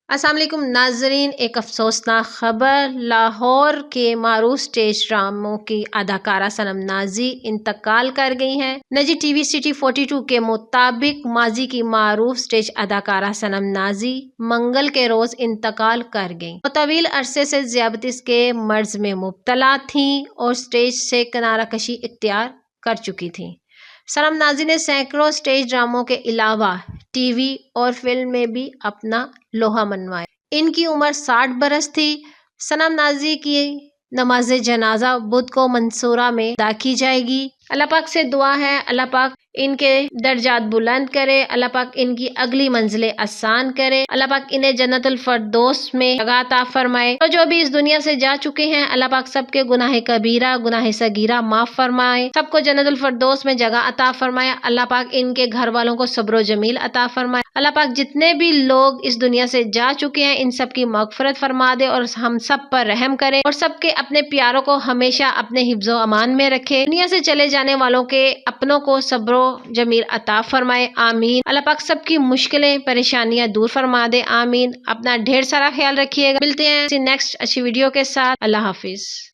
अस्सलाम वालेकुम नाजरीन, एक अफसोसनाक खबर। लाहौर के मारूफ स्टेज ड्रामों की अदाकारा सनम नाजी इंतकाल कर गई हैं। नजी टीवी सिटी 42 के मुताबिक माजी की मारूफ स्टेज अदाकारा सनम नाजी मंगल के रोज इंतकाल कर गईं। वो तवील अरसे से ज़ियाबतीस के मर्ज में मुब्तला थीं और स्टेज से किनारा कशी इख्तियार कर चुकी थीं। सनम नाजी ने सैकड़ों स्टेज ड्रामों के अलावा टीवी और फिल्म में भी अपना लोहा मनवाया। इनकी उम्र 60 बरस थी। सनम नाजी की नमाज जनाजा बुध को मंसूरा में अदा की जाएगी। अल्लाह पाक से दुआ है, अल्लाह पाक इनके दर्जात बुलंद करे, अल्लाह पाक इनकी अगली मंजिलें आसान करे, अल्लाह पाक इन्हें जन्नतुल फरदौस में जगह अता फरमाए। तो जो भी इस दुनिया से जा चुके हैं, अल्लाह पाक सबके गुनाह कबीरा गुनाह सगीरा माफ फरमाए, सबको जन्नतुल फरदौस में जगह अता फरमाए। अल्लाह पाक इनके घर वालों को सब्र जमील अता फरमाए। अल्लाह पाक जितने भी लोग इस दुनिया से जा चुके हैं, इन सब की मगफरत फरमा दे और हम सब पर रहम करे और सबके अपने प्यारों को हमेशा अपने हिफ्ज़ो अमान में रखे। दुनिया से चले जाने वालों के अपनों को सब्रो जमील अता फरमाए, आमीन। अल्लाह पाक सबकी मुश्किलें परेशानियां दूर फरमा दे, आमीन। अपना ढेर सारा ख्याल रखिएगा। मिलते हैं नेक्स्ट अच्छी वीडियो के साथ। अल्लाह हाफिज।